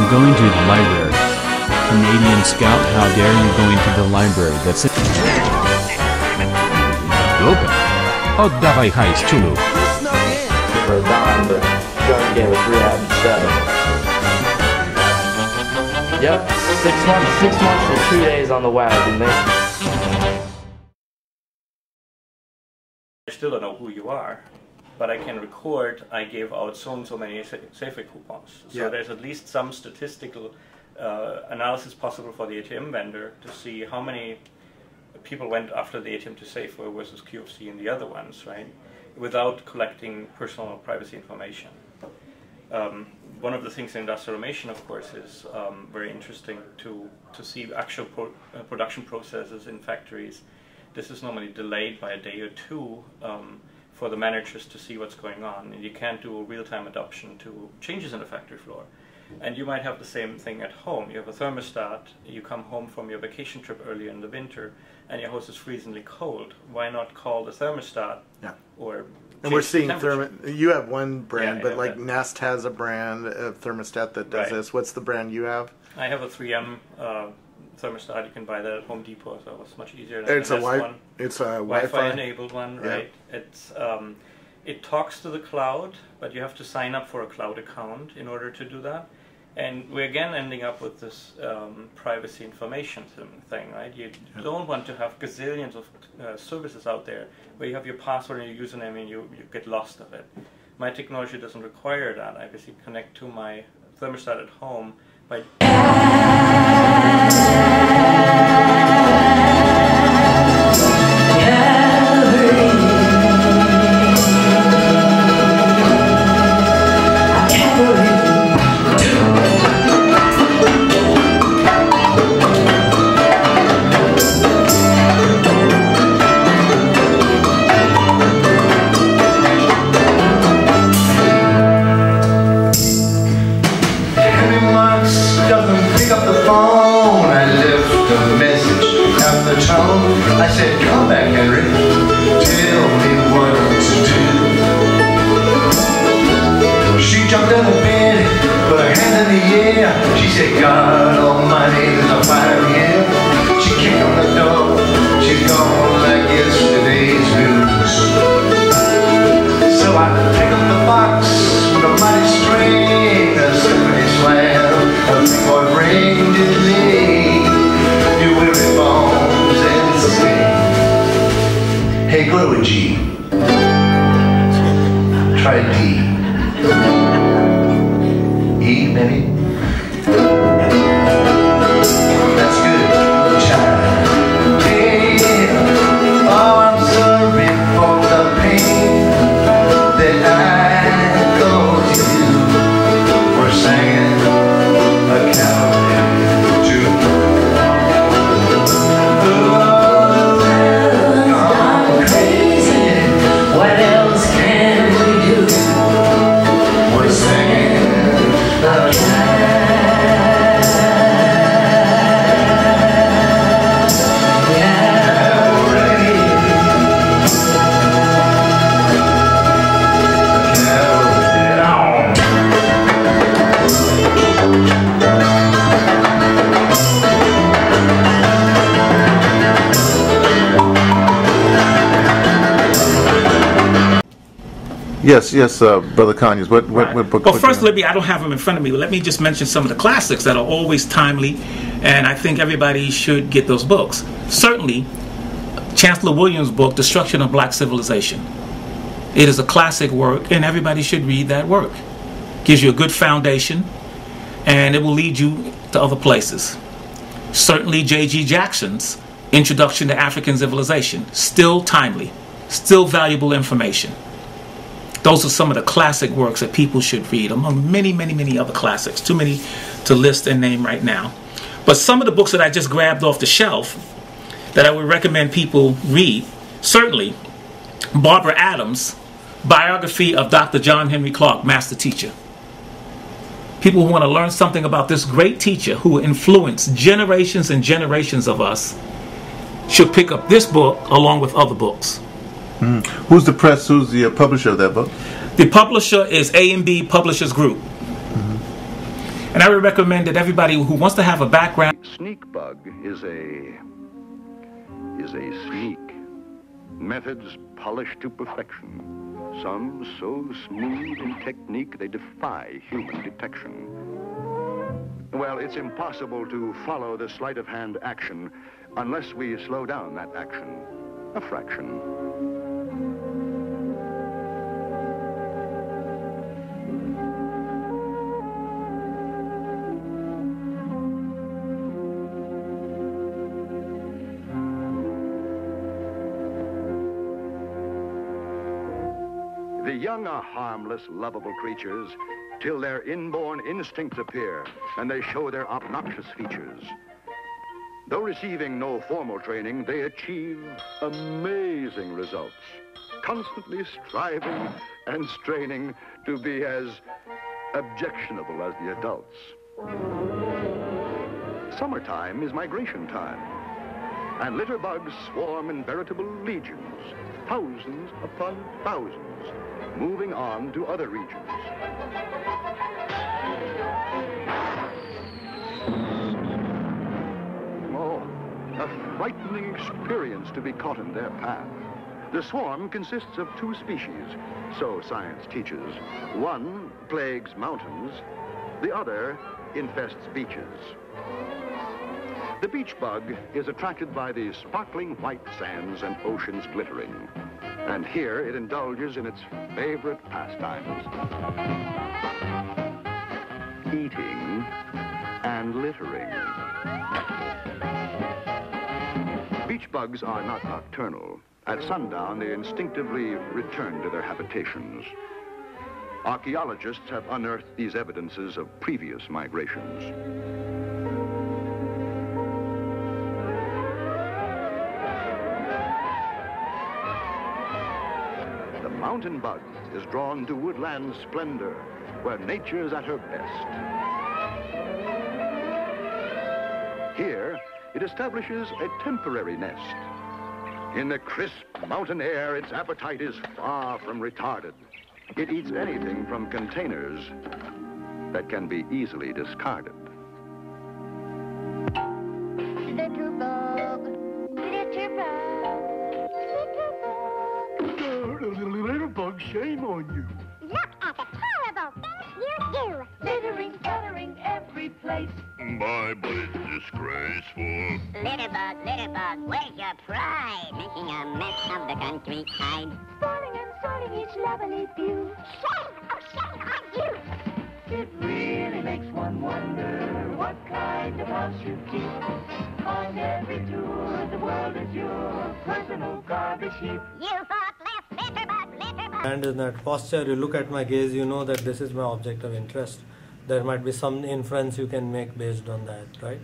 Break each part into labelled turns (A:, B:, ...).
A: I'm going to the library. Canadian Scout, how dare you go into the library? That's it. Open. Oddawaj hajs, czulu.
B: For a dime, but John gave us rehab instead. Yep, 6 months and 2 days on the wagon.
C: I still don't know who you are, but I can record I gave out so and so many Safeway coupons. So there's at least some statistical analysis possible for the ATM vendor to see how many people went after the ATM to Safeway versus QFC and the other ones, right? Without collecting personal or privacy information. One of the things in industrial automation, of course, is very interesting to see actual production processes in factories. This is normally delayed by a day or two for the managers to see what's going on, and you can't do a real-time adoption to changes in the factory floor. And you might have the same thing at home. You have a thermostat, you come home from your vacation trip earlier in the winter, and your house is freezingly cold. Why not call the thermostat? Or
D: and we're seeing you have one brand, but like
C: that.
D: Nest has a brand of thermostat that does this. What's the brand you have?
C: I have a 3M thermostat. You can buy that at Home Depot, so it's much easier than
D: it's the Nest one. It's a
C: Wi-Fi enabled one, right? It's it talks to the cloud, but you have to sign up for a cloud account in order to do that. And we're again ending up with this privacy information thing, right? You don't want to have gazillions of services out there where you have your password and your username and you get lost of it. My technology doesn't require that. I basically connect to my thermostat at home by...
E: I said, come back, Henry, tell me what to do. She jumped in the bed, put her hands in the air. She said, God almighty, there's a fire here. She kicked on the door, she's gone like yesterday's news. So I picked up the box with a mighty string, a symphony slam, a big boy ring to play. You will be bones and sing. Hey, go to a G. Try a D. E, maybe? That's good. Child. Hey, oh, I'm sorry for the pain that I caused you. We're singing a cowboy tune. What else can we do? We're singing the
F: Yes, Brother Conyers. What book?
G: Well, first, I don't have them in front of me, but let me just mention some of the classics that are always timely, and I think everybody should get those books. Certainly, Chancellor Williams' book, Destruction of Black Civilization. It is a classic work, and everybody should read that work. Gives you a good foundation, and it will lead you to other places. Certainly, J.G. Jackson's Introduction to African Civilization. Still timely, still valuable information. Those are some of the classic works that people should read, among many, many, many other classics. Too many to list and name right now. But some of the books that I just grabbed off the shelf that I would recommend people read, certainly Barbara Adams' biography of Dr. John Henry Clark, Master Teacher. People who want to learn something about this great teacher who influenced generations and generations of us should pick up this book along with other books.
F: Who's the publisher of that book?
G: The publisher is A&B Publishers Group. And I would recommend that everybody who wants to have a background.
H: Sneak bug is a sneak. Methods polished to perfection. Some so smooth in technique they defy human detection. Well, it's impossible to follow the sleight of hand action unless we slow down that action a fraction. The young are harmless, lovable creatures till their inborn instincts appear and they show their obnoxious features. Though receiving no formal training, they achieve amazing results, constantly striving and straining to be as objectionable as the adults. Summertime is migration time, and litter bugs swarm in veritable legions, thousands upon thousands, moving on to other regions. Oh, a frightening experience to be caught in their path. The swarm consists of two species, so science teaches. One plagues mountains, the other infests beaches. The beach bug is attracted by the sparkling white sands and oceans glittering. And here it indulges in its favorite pastimes: eating and littering. Beach bugs are not nocturnal. At sundown, they instinctively return to their habitations. Archaeologists have unearthed these evidences of previous migrations. The mountain bug is drawn to woodland splendor, where nature's at her best. Here, it establishes a temporary nest. In the crisp mountain air, its appetite is far from retarded. It eats anything from containers that can be easily discarded.
I: Litter bug, litter bug,
E: Little bug, shame on you.
I: Look at the terrible things you do.
J: Littering, cluttering every place.
H: My, but it's disgraceful.
I: Litter bug, where's your pride? Making a mess of the countryside.
J: Spoiling and sorting each lovely view.
I: Shame on you.
J: It really makes one wonder what kind of house you keep. On every tour, the world is your personal garbage heap.
I: You thoughtless litter bug, litter bug.
K: And in that posture, you look at my gaze, you know that this is my object of interest. There might be some inference you can make based on that, right?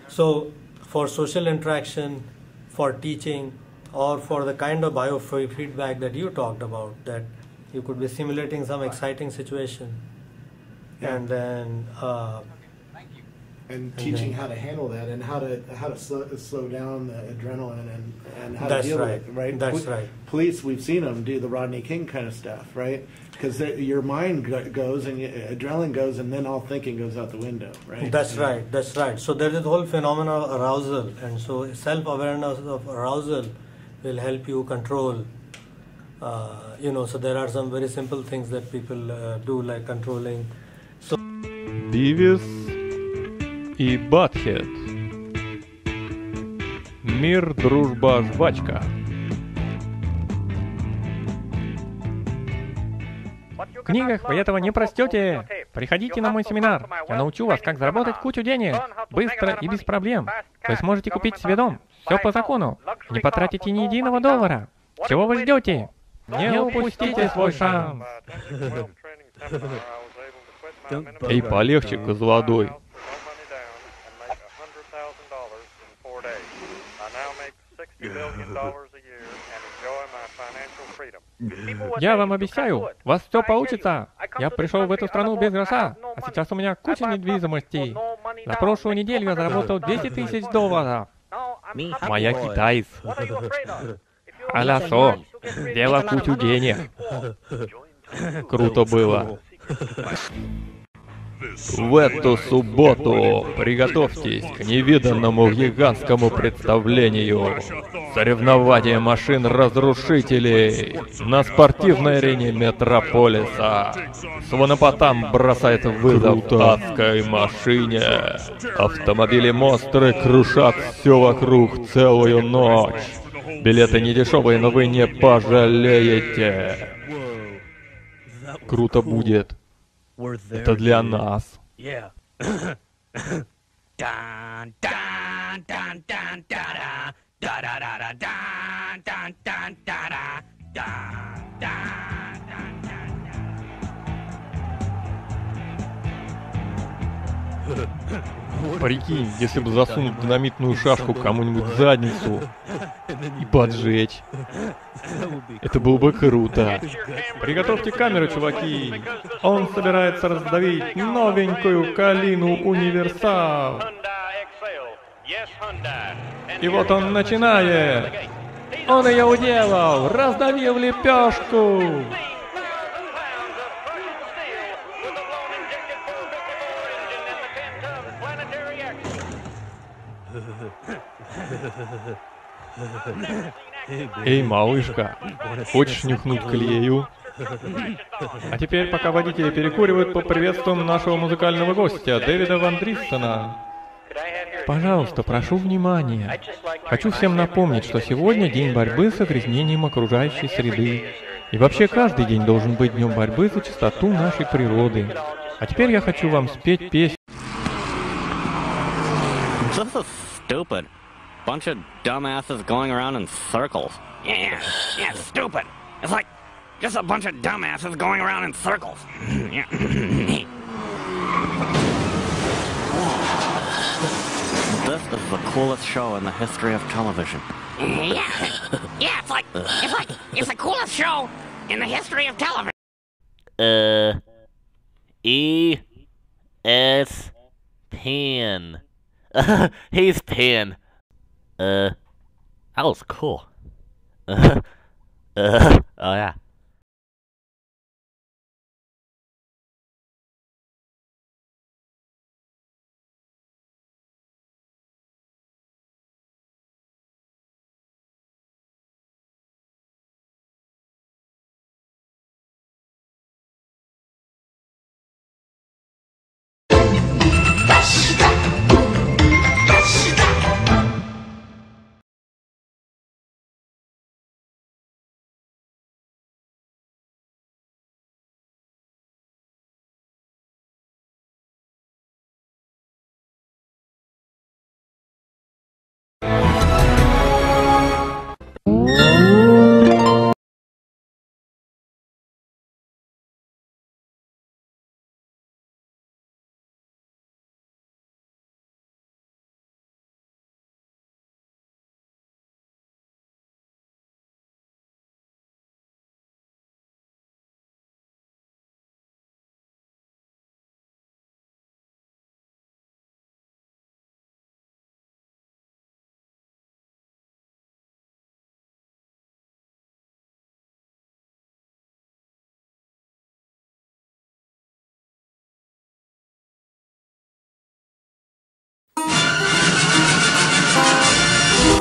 K: So for social interaction, for teaching, or for the kind of biofeedback that you talked about, that you could be simulating some exciting situation, and then
L: and teaching how to handle that and how to slow down the adrenaline and how
K: that's
L: to deal
K: right.
L: with it, right?
K: That's right.
L: Police, we've seen them do the Rodney King kind of stuff, right? Because your mind goes and adrenaline goes, and then all thinking goes out the window, right?
K: That's right. That's right. So there is the whole phenomenon of arousal, and so self-awareness of arousal will help you control. So there are some very simple things that people do, like controlling. So
M: Бивис и Батхед. Мир, дружба, жвачка. В книгах вы этого не прочтете. Приходите на мой семинар. Я научу вас, как заработать кучу денег. Быстро и без проблем. Вы сможете купить себе дом. Все по закону. Не потратите ни единого доллара. Чего вы ждете? Не упустите свой шанс. Эй, полегче, козлодой. Я вам обещаю, у вас все получится. Я пришел в эту страну без гроша, а сейчас у меня куча недвижимости. За прошлую неделю я заработал $10 000. Моя китайц. Алясо, дело кучу денег. Круто было. В эту субботу приготовьтесь к невиданному гигантскому представлению. Соревнование машин-разрушителей на спортивной арене Метрополиса. Сванопотам бросает вызов адской машине. Автомобили-монстры крушат все вокруг целую ночь. Билеты не дешевые, но вы не пожалеете. Круто будет. Это для нас. Прикинь, если бы засунуть динамитную шашку кому-нибудь в задницу и поджечь. Это было бы круто. Приготовьте камеру, чуваки. Он собирается раздавить новенькую Калину Универсал. И вот он начинает. Он ее уделал, раздавил лепешку. Эй, малышка, хочешь нюхнуть клею? А теперь, пока водители перекуривают, поприветствуем нашего музыкального гостя, Дэвида Ван Дристона. Пожалуйста, прошу внимания. Хочу всем напомнить, что сегодня день борьбы с загрязнением окружающей среды. И вообще каждый день должен быть днем борьбы за чистоту нашей природы. А теперь я хочу вам спеть песню.
N: Stupid. Bunch of dumbasses going around in circles. Yeah, stupid. It's like just a bunch of dumbasses going around in circles. This is the coolest show in the history of television.
I: Yeah, it's the coolest show in the history of television.
O: ESPN. He's Pan. That was cool. Oh yeah.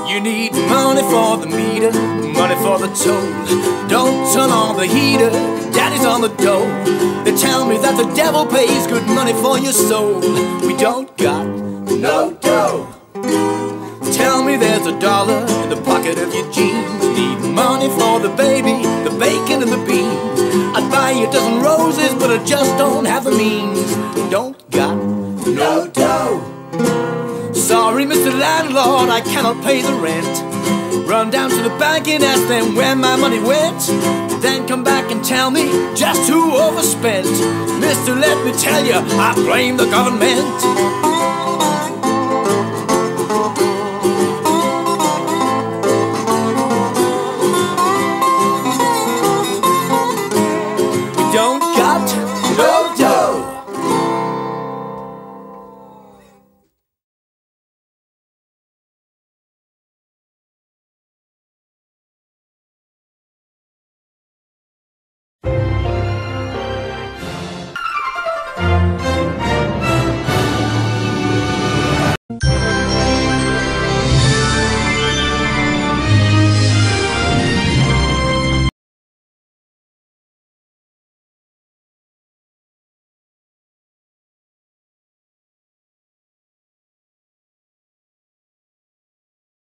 P: You need money for the meter, money for the toll. Don't turn on the heater, daddy's on the dole. They tell me that the devil pays good money for your soul. We don't got no dough. Tell me there's $1 in the pocket of your jeans. Need money for the baby, the bacon and the beans. I'd buy you a dozen roses, but I just don't have the means. Don't got no dough. Sorry, Mr. Landlord, I cannot pay the rent. Run down to the bank and ask them where my money went. Then come back and tell me just who overspent. Mister, let me tell you, I blame the government.